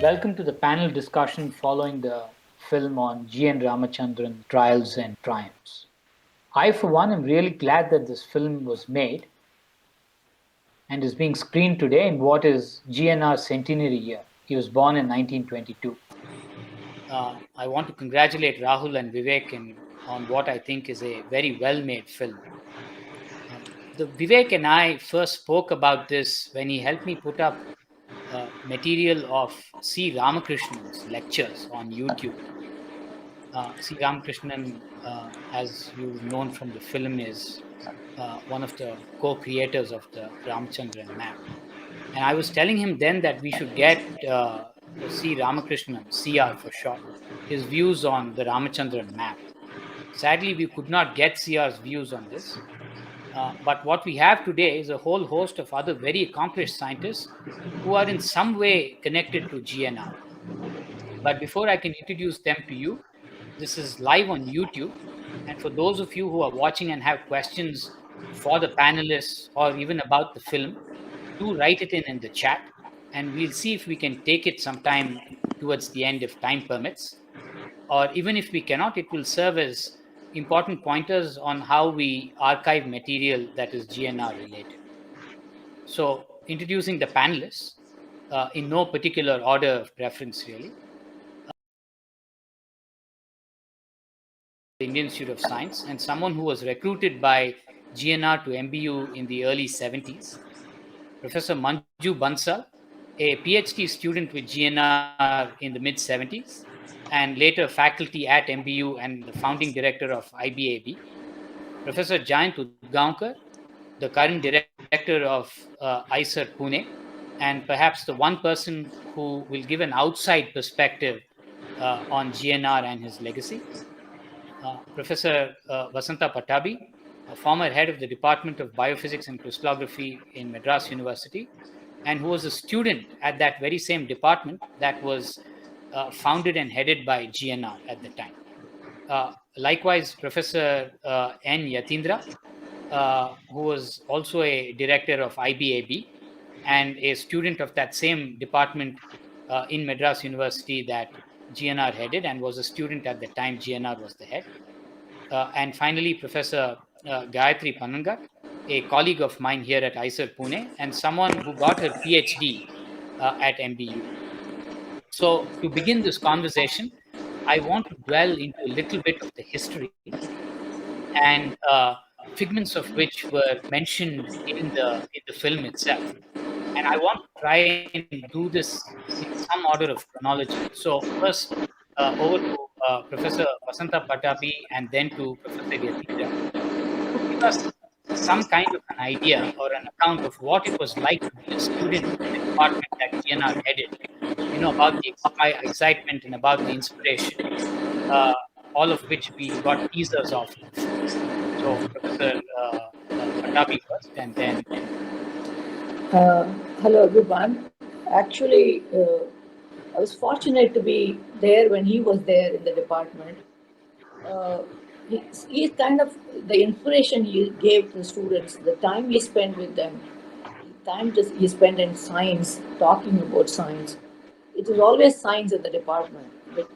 Welcome to the panel discussion following the film on G N Ramachandran Trials and Triumphs. I, for one, am really glad that this film was made and is being screened today in what is GNR's centenary year. He was born in 1922. I want to congratulate Rahul and Vivek on what I think is a very well-made film. Vivek and I first spoke about this when he helped me put up material of C. Ramakrishna's lectures on YouTube. C. Ramakrishnan, as you've known from the film, is one of the co-creators of the Ramachandran map. And I was telling him then that we should get C. Ramakrishnan, CR for short, his views on the Ramachandran map. Sadly, we could not get CR's views on this. But what we have today is a whole host of other very accomplished scientists who are in some way connected to GNR. But before I can introduce them to you, this is live on YouTube. And for those of you who are watching and have questions for the panelists or even about the film, do write it in the chat. And we'll see if we can take it sometime towards the end if time permits. Or even if we cannot, it will serve as important pointers on how we archive material that is GNR related. So introducing the panelists in no particular order of preference really. The Indian Institute of Science and someone who was recruited by GNR to MBU in the early 70s. Professor Manju Bansal, a PhD student with GNR in the mid 70s and later faculty at MBU and the founding director of IBAB. Professor Jayant Udgaonkar, the current director of IISER Pune, and perhaps the one person who will give an outside perspective on GNR and his legacy. Professor Vasantha Pattabhi, a former head of the Department of Biophysics and Crystallography in Madras University, and who was a student at that very same department that was founded and headed by GNR at the time. Likewise, Professor N. Yathindra, who was also a director of IBAB and a student of that same department in Madras University that GNR headed and was a student at the time GNR was the head. And finally, Professor Gayathri Pananghat, a colleague of mine here at IISER Pune and someone who got her PhD at MBU. So to begin this conversation, I want to dwell into a little bit of the history and figments of which were mentioned in the film itself. And I want to try and do this in some order of chronology. So first, over to Professor Vasantha Pattabhi and then to Professor Yathindra, to give us some kind of an idea or an account of what it was like to be a student in the department that GNR headed, about the excitement and about the inspiration, all of which we got teasers of. So Professor Pattabhi first and then. Hello everyone. Actually, I was fortunate to be there when he was there in the department. He's kind of the inspiration he gave to the students, the time he spent with them, the time he spent in science, talking about science. It was always science at the department.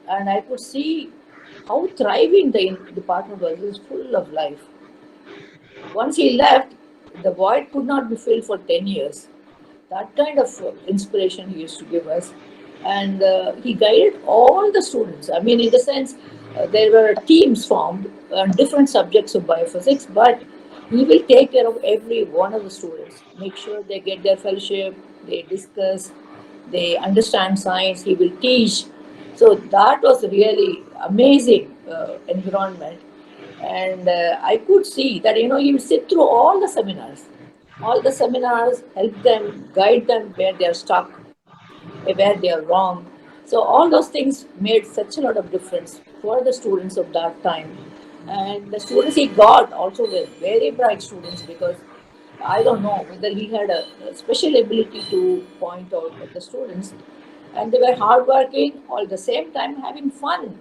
And I could see how thriving the department was. It was full of life. Once he left, the void could not be filled for 10 years. That kind of inspiration he used to give us. And he guided all the students. I mean, in the sense, there were teams formed on different subjects of biophysics, but he will take care of every one of the students, make sure they get their fellowship, they discuss, they understand science, he will teach. So that was really amazing environment. And I could see that, he would sit through all the seminars, help them, guide them where they are stuck, where they are wrong. So all those things made such a lot of difference for the students of that time. And the students he got also were very bright students, because I don't know whether he had a special ability to point out at the students. And they were hardworking, all at the same time having fun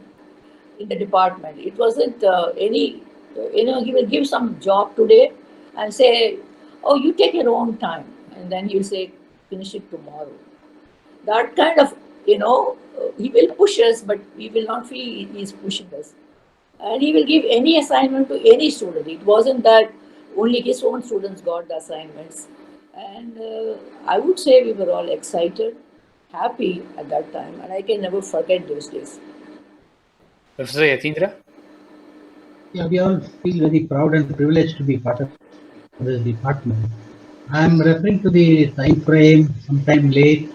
in the department. It wasn't he will give some job today and say, oh, you take your own time. And then he'll say, finish it tomorrow. That kind of he will push us, but we will not feel he is pushing us. And he will give any assignment to any student. It wasn't that only his own students got the assignments. And I would say we were all excited, happy at that time, and I can never forget those days. Professor Yathindra? Yeah, we all feel very proud and privileged to be part of this department. I'm referring to the time frame, sometime late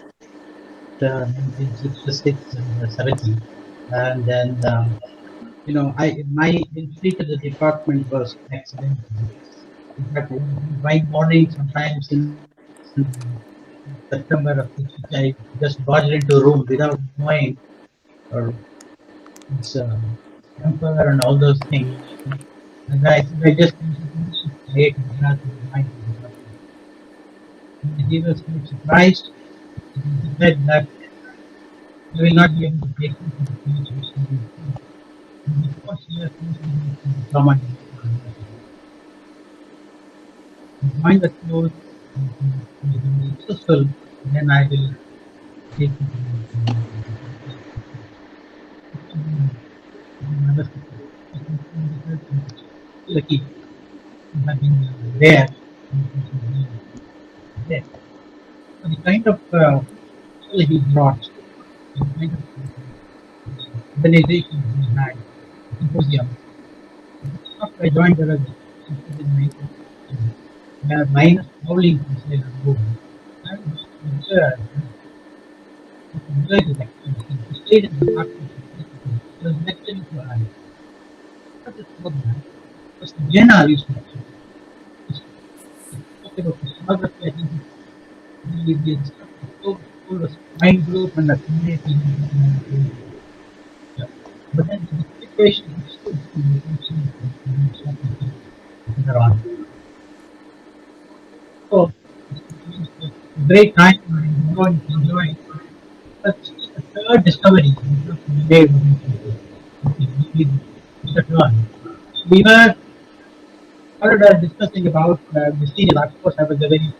1966 and 70, and then my entry to the department was accidental. In fact, by morning, sometimes in September of which I just barged into a room without knowing or its temper and all those things. And I just late Madras to join the department. And he was quite surprised. He said that you will not be able to take me to the PhD. And the course here forced me to become an join the course and be successful, then I will take you to the lucky having there. There. So the kind of he brought, the kind of organization he had, symposium. After I joined, there was minus howling to say the room. And he stayed in the department. He was lecturing to us. Not just about that, because the GNR used to lecture. He spoke about historiography. I think the instructor was mind blown and accumulating. But then the situation is so on. So, great time enjoying. But the third discovery made we were discussing about the senior. Of course, I was a very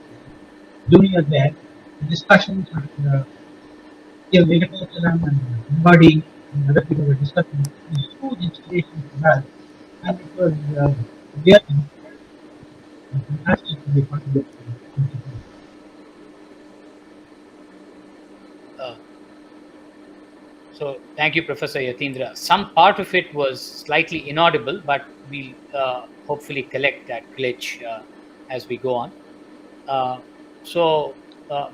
junior there. The discussions with Venkatesalam and Body and other people were discussing. It was huge inspiration for us, and it was really fantastic to be part of it. So thank you, Professor Yathindra. Some part of it was slightly inaudible, but we'll hopefully collect that glitch as we go on.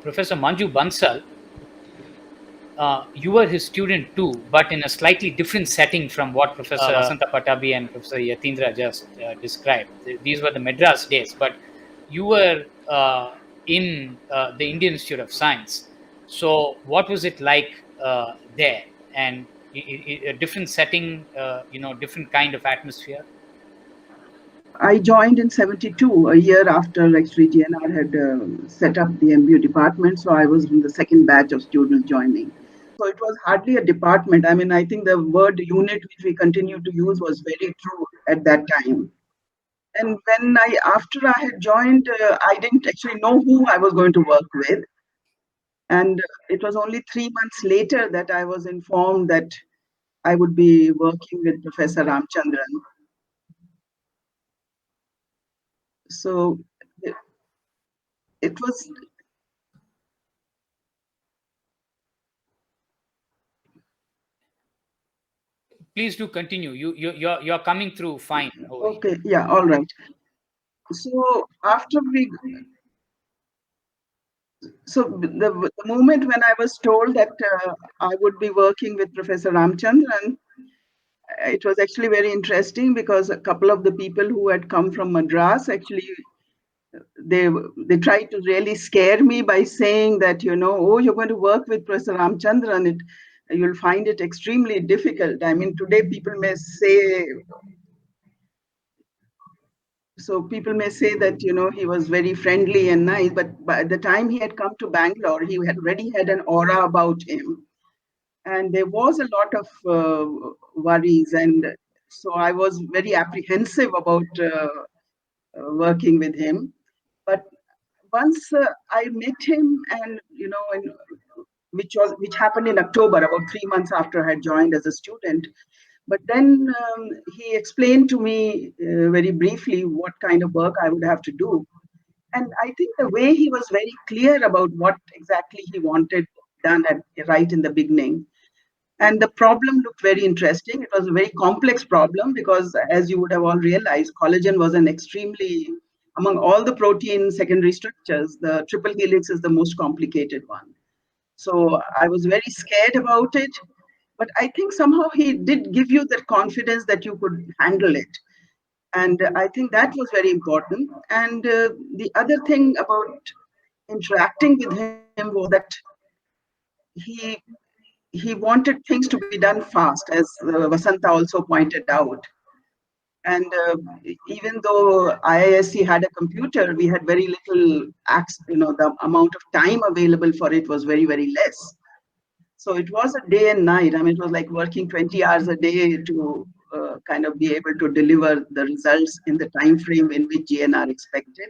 Professor Manju Bansal, you were his student too, but in a slightly different setting from what Professor Vasantha Pattabhi and Professor Yathindra just described. These were the Madras days, but you were in the Indian Institute of Science. So what was it like there? And a different setting, different kind of atmosphere? I joined in 72, a year after actually GNR had set up the MBU department. So I was in the second batch of students joining. So it was hardly a department. I mean, I think the word unit, which we continue to use, was very true at that time. And after I had joined, I didn't actually know who I was going to work with. And it was only 3 months later that I was informed that I would be working with Professor Ramachandran. So it was. Please do continue. You're coming through fine. Okay, yeah, all right. So the moment when I was told that I would be working with Professor Ramachandran, it was actually very interesting because a couple of the people who had come from Madras actually they tried to really scare me by saying that, oh, you're going to work with Professor Ramachandran, you'll find it extremely difficult. I mean, today people may say that, he was very friendly and nice, but by the time he had come to Bangalore, he had already had an aura about him. And there was a lot of worries. And so I was very apprehensive about working with him. But once I met him and, which happened in October, about 3 months after I had joined as a student. But then he explained to me very briefly what kind of work I would have to do. And I think the way he was very clear about what exactly he wanted done right in the beginning. And the problem looked very interesting. It was a very complex problem because, as you would have all realized, collagen was an extremely, among all the protein secondary structures, the triple helix is the most complicated one. So I was very scared about it. But I think somehow he did give you that confidence that you could handle it. And I think that was very important. And the other thing about interacting with him was that he he wanted things to be done fast, as Vasantha also pointed out. And even though IISc had a computer, we had very little access, the amount of time available for it was very, very less. So it was a day and night. I mean, it was like working 20 hours a day to kind of be able to deliver the results in the time frame in which GNR expected.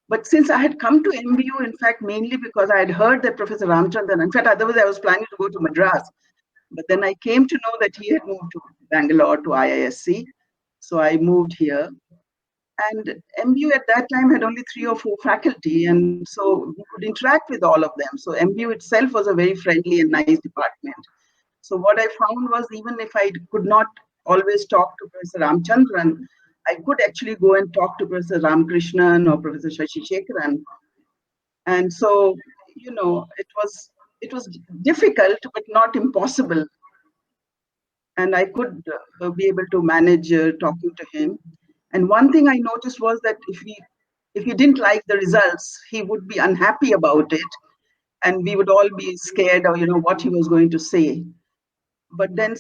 But since I had come to MBU, in fact, mainly because I had heard that Professor Ramachandran, in fact, otherwise I was planning to go to Madras. But then I came to know that he had moved to Bangalore to IISc. So I moved here. And MBU at that time had only 3 or 4 faculty. And so we could interact with all of them. So MBU itself was a very friendly and nice department. So what I found was, even if I could not always talk to Professor Ramachandran, I could actually go and talk to Professor Ramakrishnan or Professor Shashi Shekharan. And so, it was difficult, but not impossible. And I could be able to manage talking to him. And one thing I noticed was that if he didn't like the results, he would be unhappy about it, and we would all be scared of what he was going to say. But then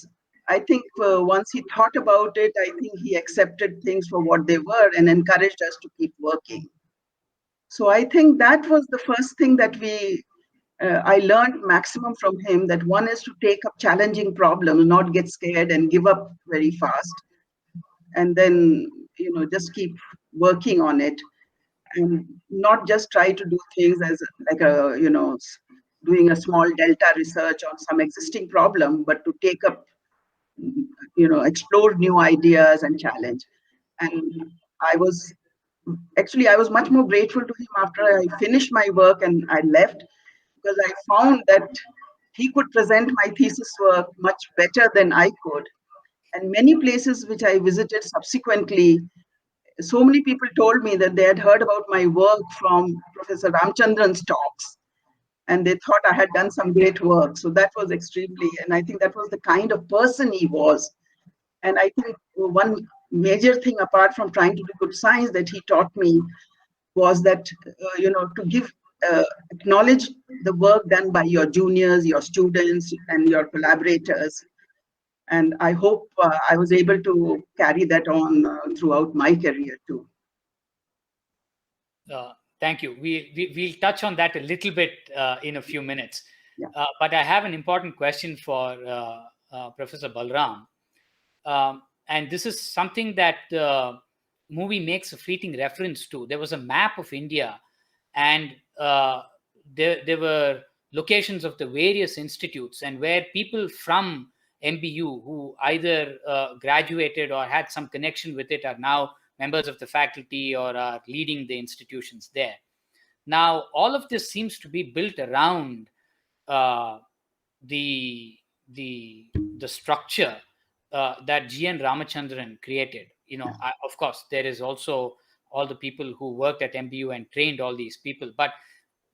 I think once he thought about it, I think he accepted things for what they were and encouraged us to keep working. So I think that was the first thing that I learned maximum from him, that one is to take up challenging problems, not get scared and give up very fast, and then just keep working on it, and not just try to do things as like doing a small delta research on some existing problem, but to take up, explore new ideas and challenge. And I was much more grateful to him after I finished my work and I left, because I found that he could present my thesis work much better than I could. And many places which I visited subsequently, so many people told me that they had heard about my work from Professor Ramachandran's talks, and they thought I had done some great work. So that was extremely, and I think that was the kind of person he was. And I think one major thing, apart from trying to do good science, that he taught me was that, to give, acknowledge the work done by your juniors, your students, and your collaborators. And I hope I was able to carry that on throughout my career too. Thank you. We'll touch on that a little bit in a few minutes. Yeah. But I have an important question for Professor Balaram. And this is something that the movie makes a fleeting reference to. There was a map of India, and there were locations of the various institutes, and where people from MBU who either graduated or had some connection with it are now members of the faculty or are leading the institutions there. Now, all of this seems to be built around the structure that G N Ramachandran created. Of course, there is also all the people who worked at MBU and trained all these people, but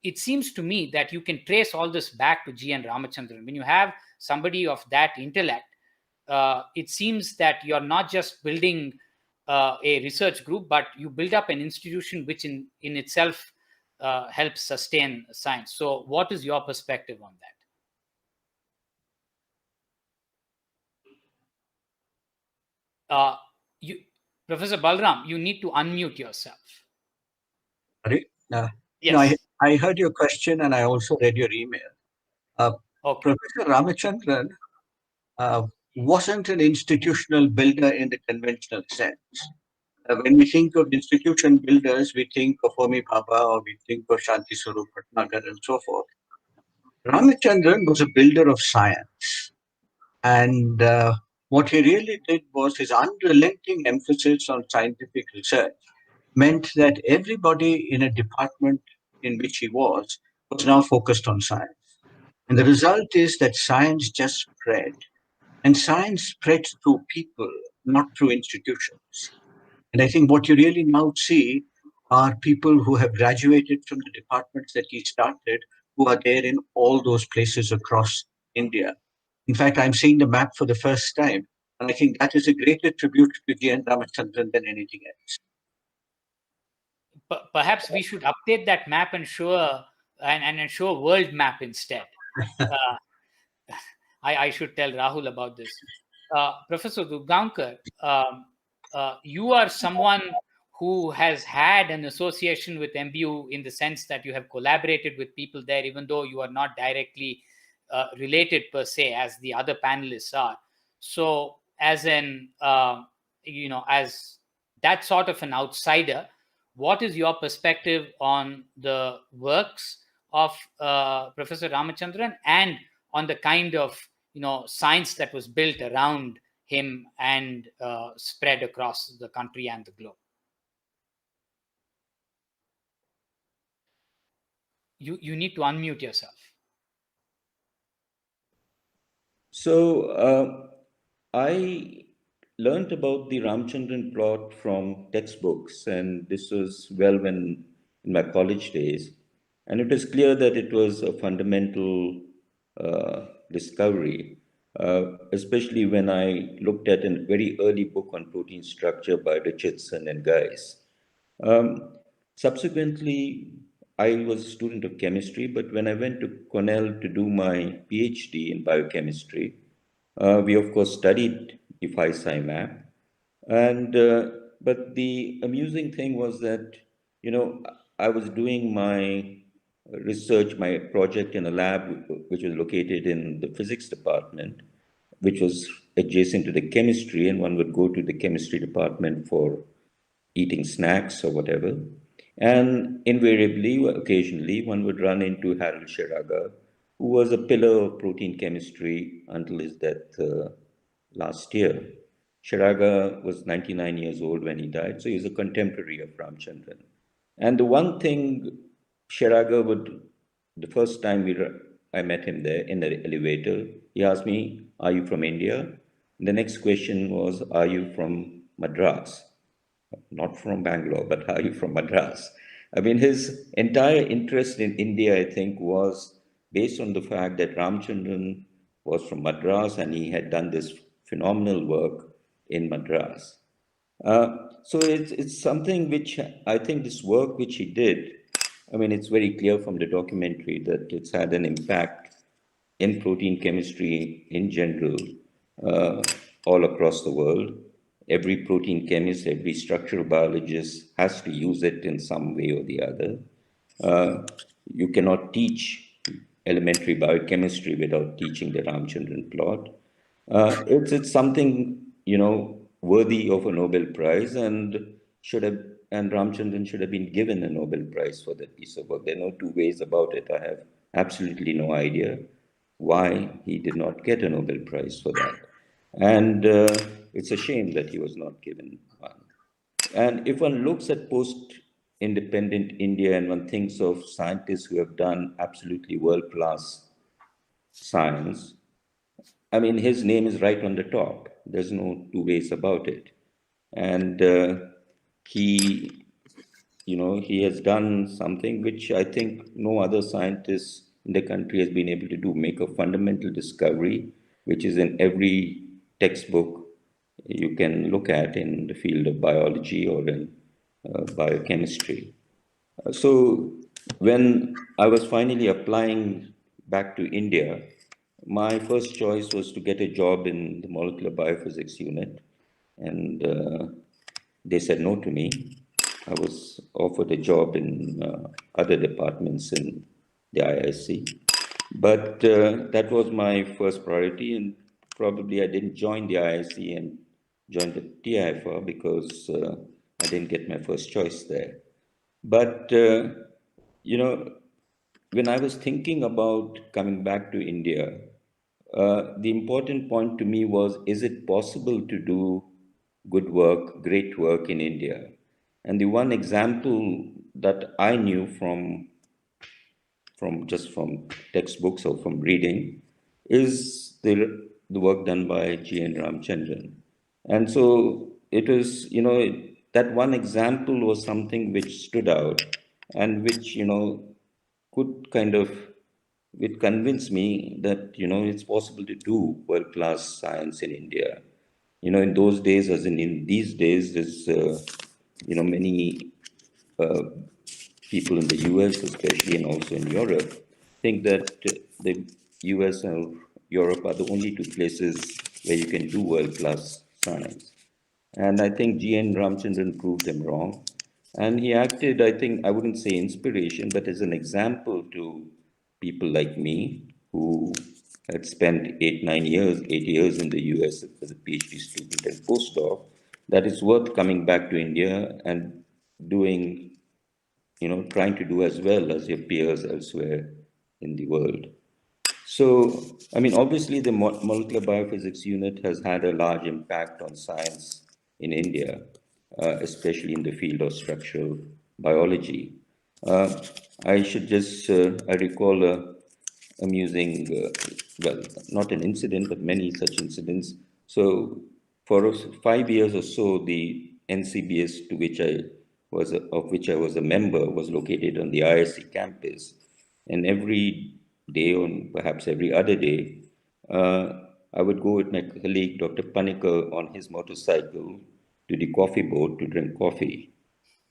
it seems to me that you can trace all this back to G N Ramachandran. When you have somebody of that intellect, it seems that you're not just building a research group, but you build up an institution which in itself helps sustain science. So what is your perspective on that? Professor Balaram, you need to unmute yourself. Sorry? Yes. No, I heard your question and I also read your email. Okay. Professor Ramachandran wasn't an institutional builder in the conventional sense. When we think of institution builders, we think of Homi Bhabha or we think of Shanti Swarup Bhatnagar and so forth. Ramachandran was a builder of science, and what he really did was his unrelenting emphasis on scientific research meant that everybody in a department in which he was now focused on science. And the result is that science just spread. And science spreads through people, not through institutions. And I think what you really now see are people who have graduated from the departments that he started, who are there in all those places across India. In fact, I'm seeing the map for the first time. And I think that is a greater tribute to G N Ramachandran than anything else. Perhaps we should update that map and show and show a world map instead. Uh, I should tell Rahul about this. Professor Udgaonkar, you are someone who has had an association with MBU in the sense that you have collaborated with people there, even though you are not directly related per se as the other panelists are. So, as an as that sort of an outsider, what is your perspective on the works of Professor Ramachandran and on the kind of science that was built around him and spread across the country and the globe? You need to unmute yourself. So I learned about the Ramachandran plot from textbooks, and this was well when in my college days, and it was clear that it was a fundamental discovery, especially when I looked at a very early book on protein structure by Richardson and Guys. Subsequently, I was a student of chemistry, but when I went to Cornell to do my PhD in biochemistry, we of course studied the 5-psi map. And but the amusing thing was that, I was doing my research, my project in a lab which was located in the physics department, which was adjacent to the chemistry, and one would go to the chemistry department for eating snacks or whatever. And invariably, occasionally, one would run into Harold Shiraga, who was a pillar of protein chemistry until his death last year. Shiraga was 99 years old when he died, so he was a contemporary of Ramachandran. And the one thing Shiraga would, the first time I met him there in the elevator, he asked me, "Are you from India?" The next question was, "Are you from Madras?" Not from Bangalore, but are you from Madras? I mean, his entire interest in India, I think, was based on the fact that Ramachandran was from Madras and he had done this phenomenal work in Madras. So it's something which I think this work which he did, I mean, it's very clear from the documentary that it's had an impact in protein chemistry in general, uh, all across the world. Every protein chemist, every structural biologist has to use it in some way or the other. You cannot teach elementary biochemistry without teaching the Ramachandran plot. It's something worthy of a Nobel Prize, and should have and Ramachandran should have been given a Nobel Prize for that piece of work. There are no two ways about it. I have absolutely no idea why he did not get a Nobel Prize for that. And it's a shame that he was not given one. And if one looks at post-independent India and one thinks of scientists who have done absolutely world-class science, I mean, his name is right on the top. There's no two ways about it. And he, he has done something which I think no other scientist in the country has been able to do, make a fundamental discovery, which is in every textbook you can look at in the field of biology or in biochemistry. So when I was finally applying back to India, my first choice was to get a job in the molecular biophysics unit, and they said no to me. I was offered a job in other departments in the IISc, but that was my first priority, and probably I didn't join the IISc and joined the TIFR because I didn't get my first choice there. But you know, when I was thinking about coming back to India, the important point to me was, is it possible to do good work, great work in India? And the one example that I knew from just from textbooks or from reading is the work done by G N Ramachandran. And so it was, that one example was something which stood out and which, could kind of, it convinced me that, it's possible to do world-class science in India. In those days, as in these days, there's, many uh, people in the US, especially, and also in Europe, think that the US and Europe are the only two places where you can do world-class science. And I think G N Ramachandran proved them wrong. And he acted, I think, I wouldn't say inspiration, but as an example to people like me who had spent 8 years in the US as a PhD student and postdoc, that it's worth coming back to India and doing, trying to do as well as your peers elsewhere in the world. So, I mean, obviously, the molecular biophysics unit has had a large impact on science in India, especially in the field of structural biology. Uh, I should just, I recall a amusing, well, not an incident, but many such incidents. So, for 5 years or so, the NCBS to which of which I was a member, was located on the IISc campus, and every day, or perhaps every other day, uh, I would go with my colleague, Dr. Panikar, on his motorcycle to the coffee boat to drink coffee.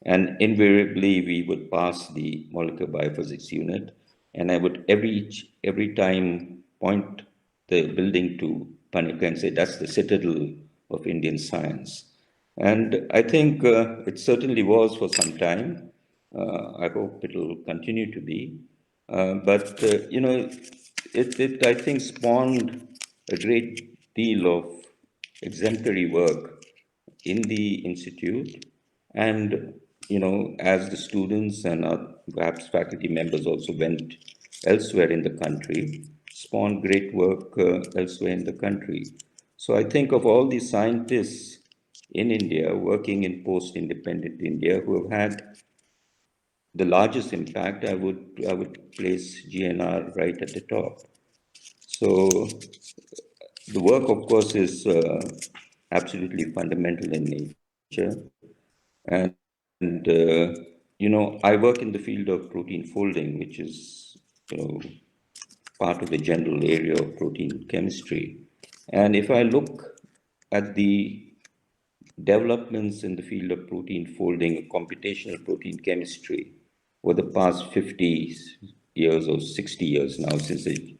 And invariably, we would pass the molecular biophysics unit, and I would every time point the building to Panikar and say, that's the citadel of Indian science. And I think it certainly was for some time. I hope it will continue to be. But I think, spawned a great deal of exemplary work in the institute. And, as the students and perhaps faculty members also went elsewhere in the country, spawned great work elsewhere in the country. So I think of all the scientists in India working in post-independent India who have had the largest impact, I would place GNR right at the top. So the work, of course, is absolutely fundamental in nature. And, I work in the field of protein folding, which is, part of the general area of protein chemistry. And if I look at the developments in the field of protein folding, computational protein chemistry, over the past 50 years or 60 years now since the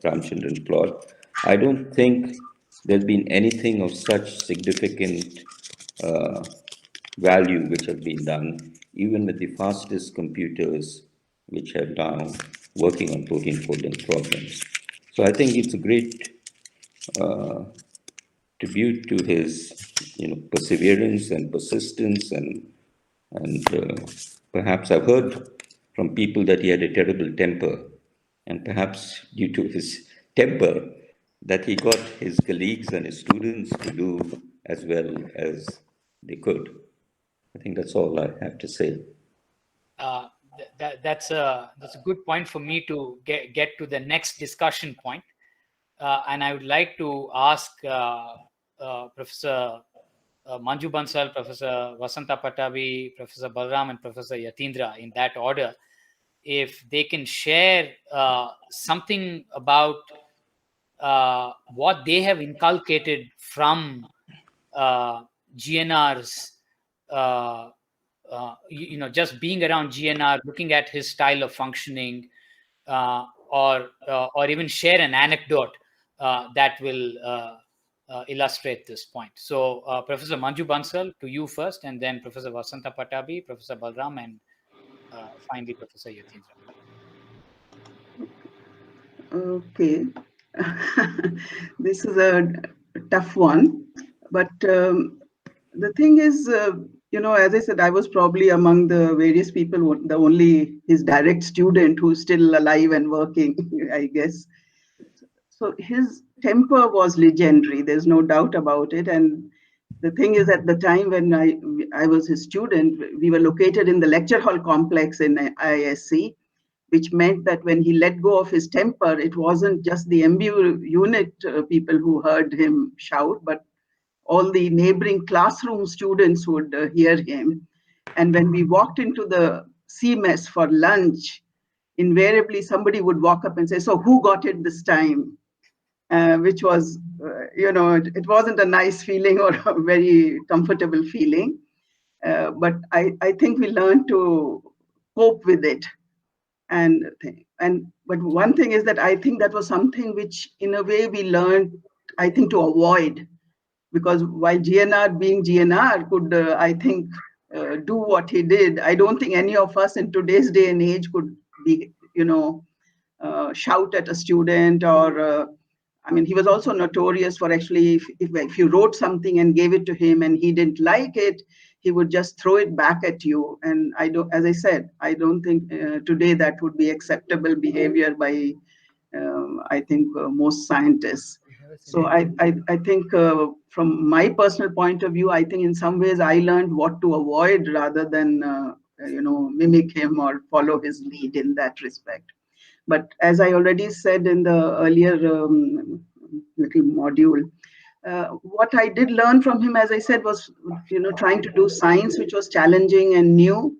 Ramachandran plot, I don't think there's been anything of such significant uh, value which has been done, even with the fastest computers which have now working on protein folding problems. So I think it's a great uh, tribute to his, perseverance and persistence, and perhaps I've heard from people that he had a terrible temper, and perhaps due to his temper, that he got his colleagues and his students to do as well as they could. I think that's all I have to say. Uh, that's a good point for me to get to the next discussion point. And I would like to ask Professor Manju Bansal, Professor Vasantha Pattabhi, Professor Balaram, and Professor Yathindra, in that order, if they can share something about what they have inculcated from GNR's, just being around GNR, looking at his style of functioning, or even share an anecdote that will illustrate this point. So, Professor Manju Bansal, to you first, and then Professor Vasantha Pattabhi, Professor Balaram, and finally Professor Yathindra. Okay. This is a tough one. But the thing is, As I said, I was probably among the various people, the only his direct student who's still alive and working, I guess. So his temper was legendary. There's no doubt about it. And the thing is, at the time when I was his student, we were located in the lecture hall complex in IISc, which meant that when he let go of his temper, it wasn't just the MBU unit people who heard him shout, but all the neighboring classroom students would hear him. And when we walked into the C mess for lunch, invariably somebody would walk up and say, "So who got it this time?" Which was, it wasn't a nice feeling or a very comfortable feeling. But I think we learned to cope with it. But one thing is that I think that was something which, in a way, we learned, I think, to avoid, because while GNR being GNR could, I think, do what he did, I don't think any of us in today's day and age could be, shout at a student or, I mean, he was also notorious for actually, if you wrote something and gave it to him and he didn't like it, he would just throw it back at you. And I don't, as I said, I don't think today that would be acceptable behavior by, I think, most scientists. So I think from my personal point of view, I think in some ways I learned what to avoid rather than, mimic him or follow his lead in that respect. But as I already said in the earlier little module, what I did learn from him, as I said, was, trying to do science, which was challenging and new.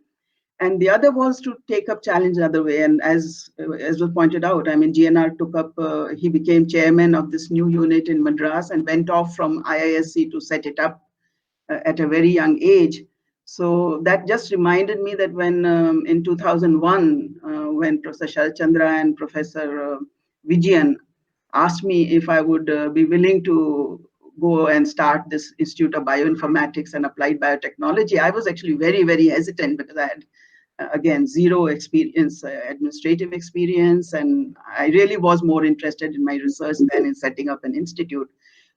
And the other was to take up challenge the other way. And as was pointed out, I mean, GNR took up, he became chairman of this new unit in Madras and went off from IISc to set it up at a very young age. So that just reminded me that when in 2001, when Professor Sharachandra and Professor Vijayan asked me if I would be willing to go and start this Institute of Bioinformatics and Applied Biotechnology, I was actually very, very hesitant because I had, again, zero experience, administrative experience, and I really was more interested in my research than in setting up an institute.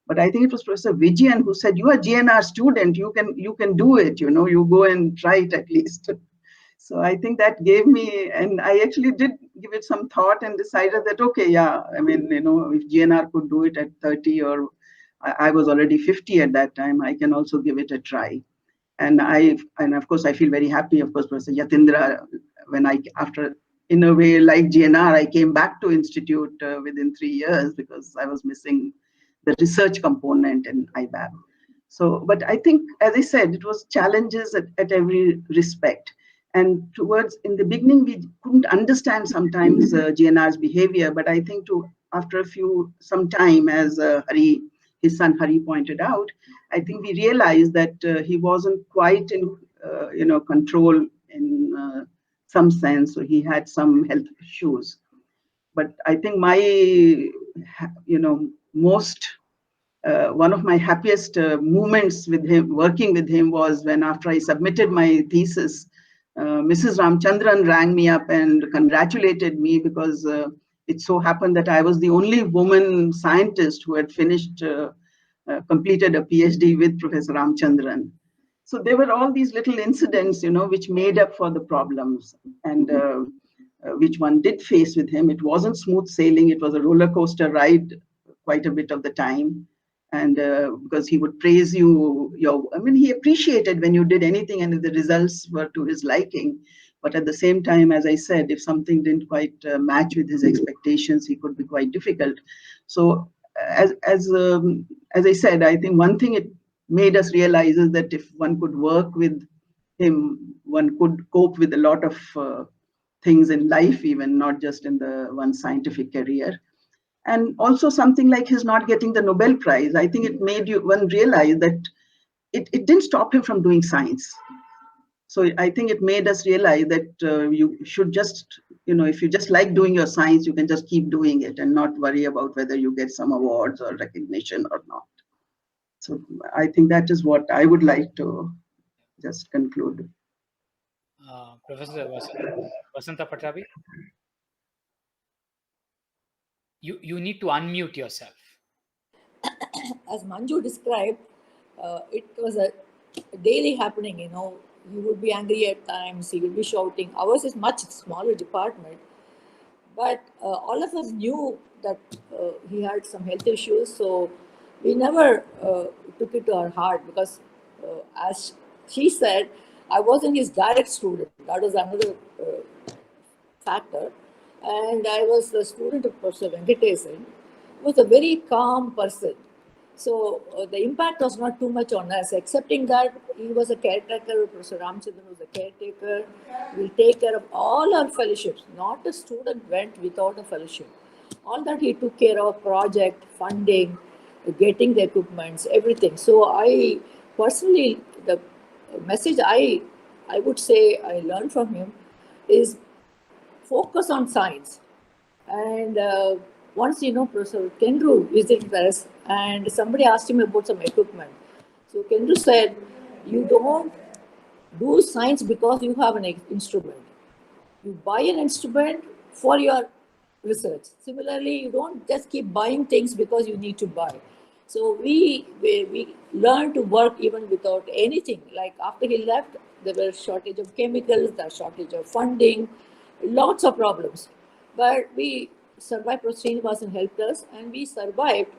But I think it was Professor Vijayan who said, "You are a GNR student. You can do it. You go and try it at least." So I think that gave me, and I actually did give it some thought and decided that, okay, yeah, I mean, if GNR could do it at 30, or I was already 50 at that time, I can also give it a try. And of course, I feel very happy, of course, Professor Yathindra, when after, in a way, like GNR, I came back to Institute within 3 years because I was missing the research component in IBAB. So, but I think, as I said, it was challenges at every respect. And in the beginning, we couldn't understand sometimes GNR's behavior, but I think after some time, as his son Hari pointed out, I think we realized that he wasn't quite in, control in some sense. So he had some health issues. But I think most one of my happiest moments with him, working with him, was when, after I submitted my thesis, Mrs. Ramachandran rang me up and congratulated me because it so happened that I was the only woman scientist who had completed a PhD with Professor Ramachandran. So there were all these little incidents, which made up for the problems, and which one did face with him. It wasn't smooth sailing. It was a roller coaster ride quite a bit of the time. And because he would praise you, he appreciated when you did anything and the results were to his liking. But at the same time, as I said, if something didn't quite match with his expectations, he could be quite difficult. So as I said, I think one thing it made us realize is that if one could work with him, one could cope with a lot of things in life, even not just in the one scientific career. And also something like his not getting the Nobel Prize, I think it made one realize that it didn't stop him from doing science. So I think it made us realize that you should just, if you just like doing your science, you can just keep doing it and not worry about whether you get some awards or recognition or not. So I think that is what I would like to just conclude. Professor Vasantha Pattabhi, you need to unmute yourself. As Manju described, it was a daily happening. He would be angry at times, he will be shouting. Ours is much smaller department, but all of us knew that he had some health issues, so we never took it to our heart because, as she said, I wasn't his direct student. That was another factor. And I was a student of Professor Venkatesan, who was a very calm person. So the impact was not too much on us, excepting that he was a caretaker. Professor Ramachandran was a caretaker. Will take care of all our fellowships. Not a student went without a fellowship. All that he took care of, project, funding, getting the equipments, everything. So I personally, the message I would say I learned from him is focus on science. And once, Professor Kendru visited us and somebody asked him about some equipment. So Kendru said, you don't do science because you have an instrument. You buy an instrument for your research. Similarly, you don't just keep buying things because you need to buy. So we learned to work even without anything. Like after he left, there were shortage of chemicals, there was shortage of funding, lots of problems. But we survived. Professor Srinivasan helped us, and we survived.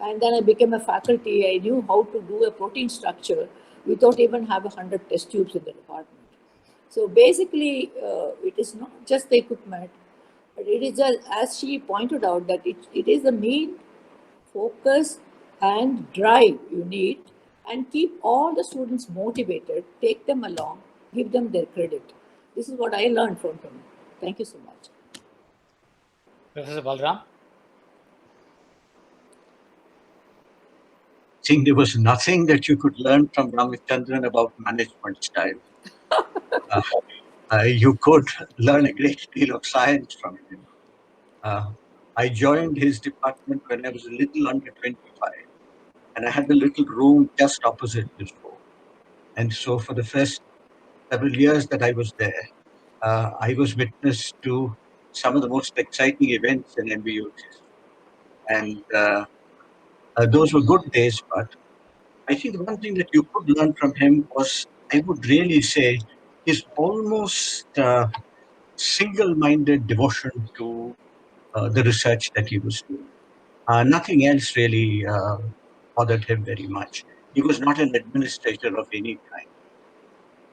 And then I became a faculty. I knew how to do a protein structure without even have 100 test tubes in the department. So basically, it is not just the equipment, but it is just, as she pointed out, that it is the main focus and drive you need, and keep all the students motivated, take them along, give them their credit. This is what I learned from him. Thank you so much. Professor Balaram? I think there was nothing that you could learn from Ramachandran about management style. You could learn a great deal of science from him. I joined his department when I was a little under 25, and I had a little room just opposite his room. And so for the first several years that I was there, I was witness to some of the most exciting events in MBU's history. And those were good days, but I think the one thing that you could learn from him was, I would really say, his almost single-minded devotion to the research that he was doing. Nothing else really bothered him very much. He was not an administrator of any kind.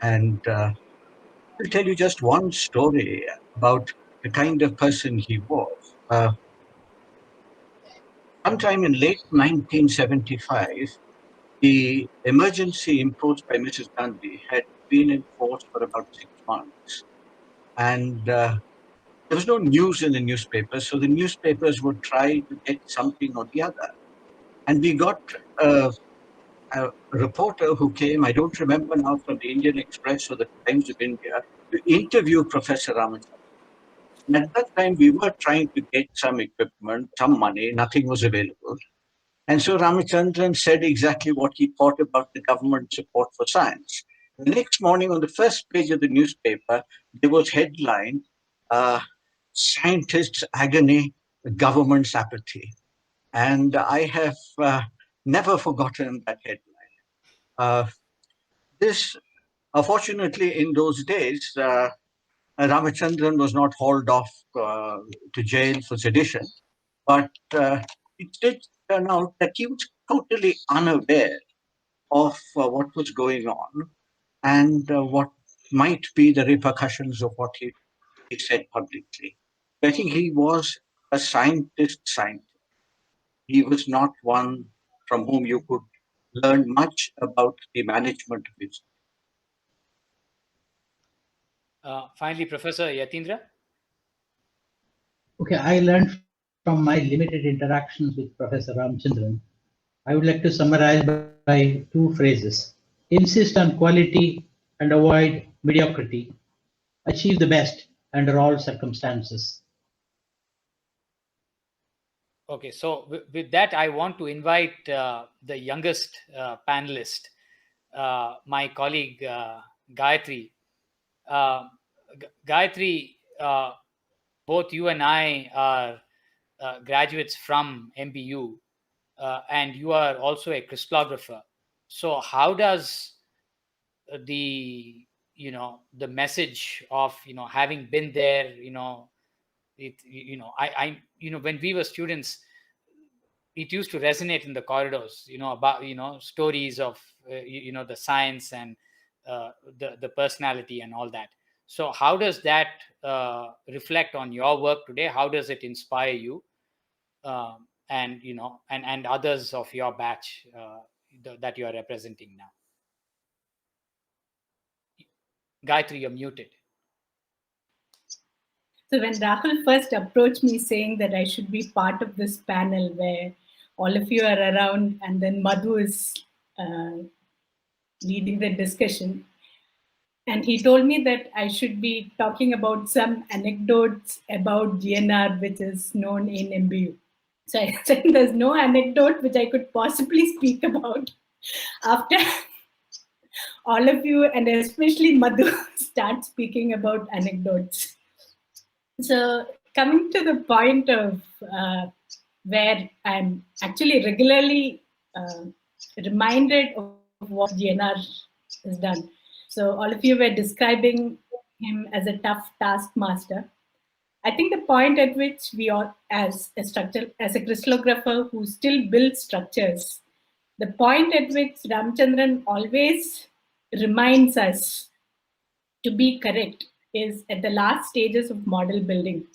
And I'll tell you just one story about the kind of person he was. Sometime in late 1975, the emergency imposed by Mrs. Gandhi had been in force for about 6 months. And there was no news in the newspapers, so the newspapers would try to get something or the other. And we got a reporter who came, I don't remember now, from the Indian Express or the Times of India, to interview Professor Ramachandran. And at that time, we were trying to get some equipment, some money, nothing was available. And so Ramachandran said exactly what he thought about the government support for science. The next morning, on the first page of the newspaper, there was headline, Scientists' Agony, Government's Apathy. And I have never forgotten that headline. This, fortunately, in those days, Ramachandran was not hauled off to jail for sedition, but it did turn out that he was totally unaware of what was going on and what might be the repercussions of what he said publicly. I think he was a scientist. He was not one from whom you could learn much about the management of his. Finally, Professor Yathindra? Okay, I learned from my limited interactions with Professor Ramachandran. I would like to summarize by two phrases. Insist on quality and avoid mediocrity. Achieve the best under all circumstances. Okay, so with that, I want to invite the youngest panelist, my colleague Gayathri. Gayathri, both you and I are graduates from MBU, and you are also a crystallographer. So, how does the the message of having been there, I when we were students, it used to resonate in the corridors, about stories of the science and the personality and all that. So how does that reflect on your work today? How does it inspire you, and and others of your batch that you are representing now? Gayathri, you're muted. So when Rahul first approached me saying that I should be part of this panel where all of you are around and then Madhu is leading the discussion, and he told me that I should be talking about some anecdotes about GNR, which is known in MBU. So I said there's no anecdote which I could possibly speak about after all of you, and especially Madhu, start speaking about anecdotes. So coming to the point of where I'm actually regularly reminded of what GNR has done. So all of you were describing him as a tough taskmaster. I think the point at which we all, as a crystallographer who still builds structures, the point at which Ramachandran always reminds us to be correct is at the last stages of model building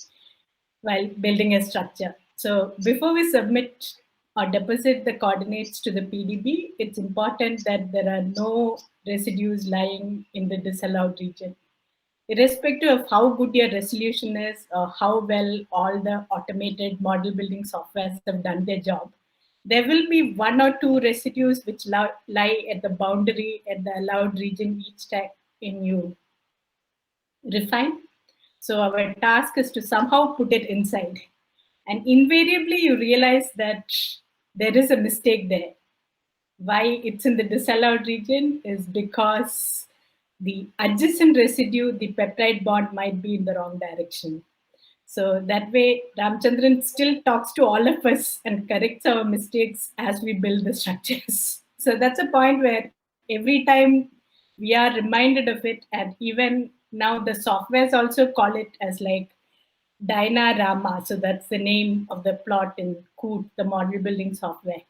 while building a structure. So before we submit or deposit the coordinates to the PDB, it's important that there are no residues lying in the disallowed region. Irrespective of how good your resolution is or how well all the automated model building softwares have done their job, there will be one or two residues which lie at the boundary at the allowed region each time you refine. So our task is to somehow put it inside. And invariably you realize that there is a mistake there. Why it's in the disallowed region is because the adjacent residue, the peptide bond, might be in the wrong direction. So that way, Ramachandran still talks to all of us and corrects our mistakes as we build the structures. So that's a point where every time we are reminded of it, and even now the softwares also call it as like Dynarama. So that's the name of the plot in Coot, the model building software.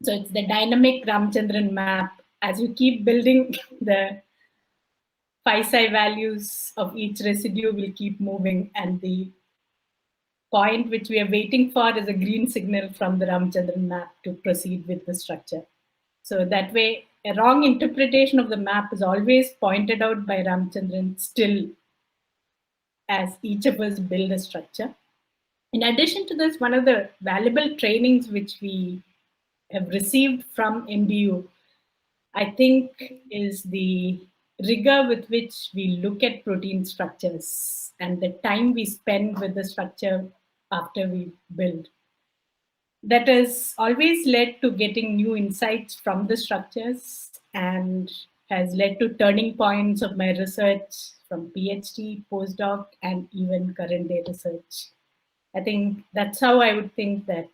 So it's the dynamic Ramachandran map. As you keep building, the phi values of each residue will keep moving, and the point which we are waiting for is a green signal from the Ramachandran map to proceed with the structure. So that way, a wrong interpretation of the map is always pointed out by Ramachandran still as each of us build a structure. In addition to this, one of the valuable trainings which we have received from MBU, I think, is the rigor with which we look at protein structures and the time we spend with the structure after we build. That has always led to getting new insights from the structures and has led to turning points of my research from PhD, postdoc, and even current day research. I think that's how I would think that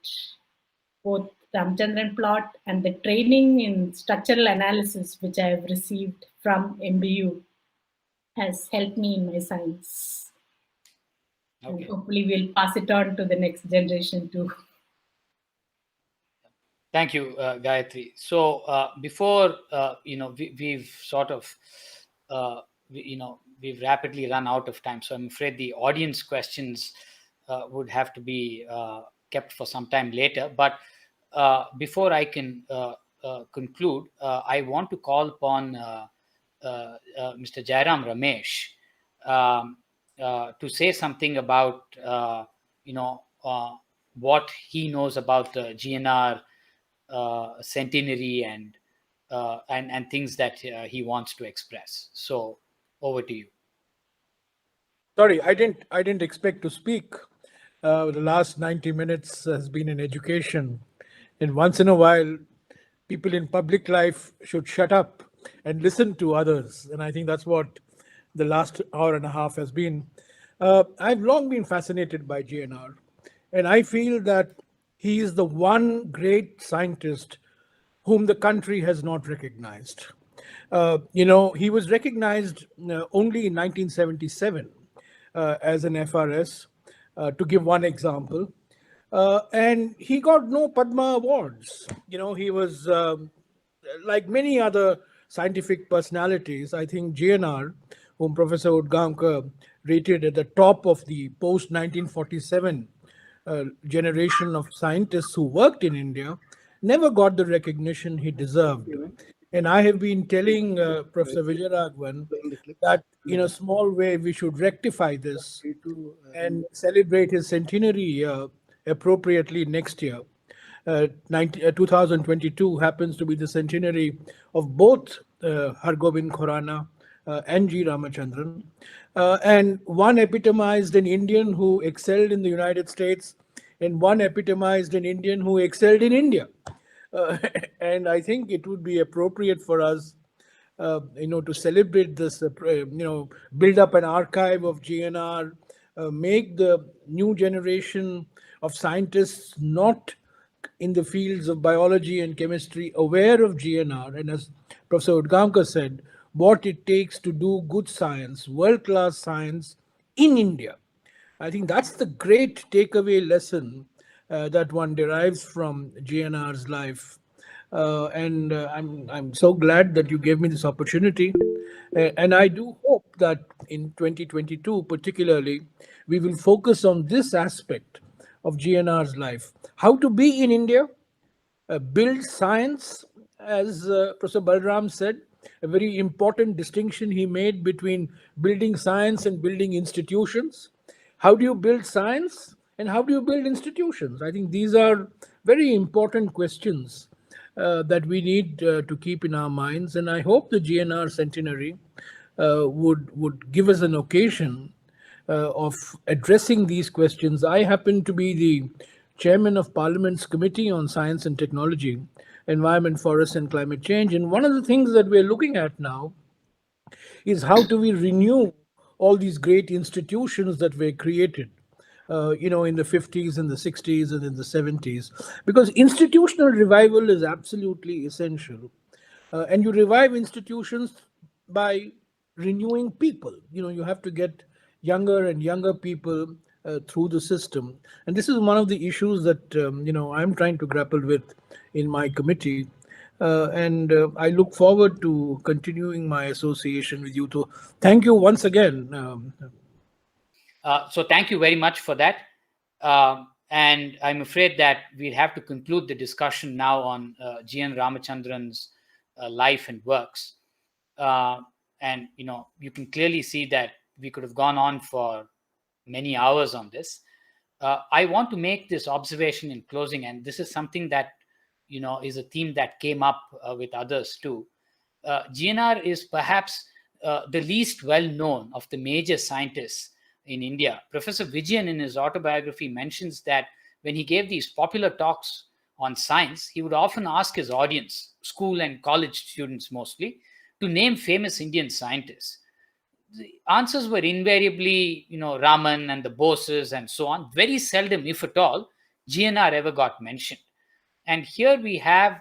both Ramachandran plot and the training in structural analysis, which I have received from MBU, has helped me in my science. Okay. And hopefully we'll pass it on to the next generation too. Thank you, Gayathri. So before we've sort of we've rapidly run out of time. So I'm afraid the audience questions would have to be kept for some time later. But before I can conclude, I want to call upon Mr. Jairam Ramesh to say something about what he knows about the GNR centenary and things that he wants to express. So over to you. Sorry, I didn't expect to speak. The last 90 minutes has been in education, and once in a while, people in public life should shut up and listen to others. And I think that's what the last hour and a half has been. I've long been fascinated by GNR, and I feel that he is the one great scientist whom the country has not recognized. He was recognized only in 1977 as an FRS, to give one example. And he got no Padma Awards. He was like many other scientific personalities. I think GNR, whom Professor Udgaonkar rated at the top of the post 1947 generation of scientists who worked in India, never got the recognition he deserved. And I have been telling Professor Vijayaraghavan that in a small way we should rectify this and celebrate his centenary year appropriately next year. 2022 happens to be the centenary of both Hargobind Khorana and G. Ramachandran. And one epitomized an Indian who excelled in the United States, and one epitomized an Indian who excelled in India. And I think it would be appropriate for us, to celebrate this, build up an archive of GNR, make the new generation of scientists not in the fields of biology and chemistry aware of GNR, and as Professor Udgaonkar said, what it takes to do good science, world-class science in India. I think that's the great takeaway lesson that one derives from GNR's life. And I'm so glad that you gave me this opportunity. And I do hope that in 2022, particularly, we will focus on this aspect of GNR's life. How to be in India, build science, as Professor Balaram said, a very important distinction he made between building science and building institutions. How do you build science and how do you build institutions? I think these are very important questions that we need to keep in our minds. And I hope the GNR centenary would give us an occasion of addressing these questions. I happen to be the chairman of Parliament's Committee on Science and Technology, Environment, Forests and Climate Change. And one of the things that we're looking at now is how do we renew all these great institutions that were created, in the 50s and the 60s and in the 70s, because institutional revival is absolutely essential. And you revive institutions by renewing people. You have to get younger and younger people through the system. And this is one of the issues that, I'm trying to grapple with in my committee. And I look forward to continuing my association with you. So thank you once again. So thank you very much for that. And I'm afraid that we'll have to conclude the discussion now on G N Ramachandran's life and works. And, you can clearly see that we could have gone on for many hours on this. I want to make this observation in closing, and this is something that, is a theme that came up with others too. GNR is perhaps the least well-known of the major scientists in India. Professor Vijayan, in his autobiography, mentions that when he gave these popular talks on science, he would often ask his audience, school and college students mostly, to name famous Indian scientists. The answers were invariably, Raman and the Boses and so on. Very seldom, if at all, GNR ever got mentioned. And here we have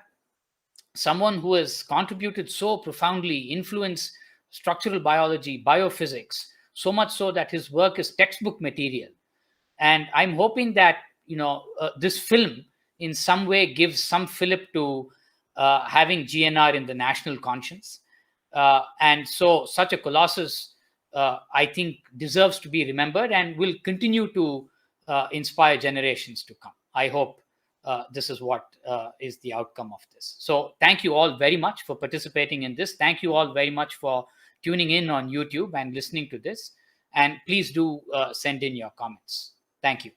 someone who has contributed so profoundly, influenced structural biology, biophysics, so much so that his work is textbook material. And I'm hoping that, this film in some way gives some fillip to having GNR in the national conscience. And so such a colossus, I think, deserves to be remembered and will continue to inspire generations to come. I hope this is what is the outcome of this. So thank you all very much for participating in this. Thank you all very much for tuning in on YouTube and listening to this. And please do send in your comments. Thank you.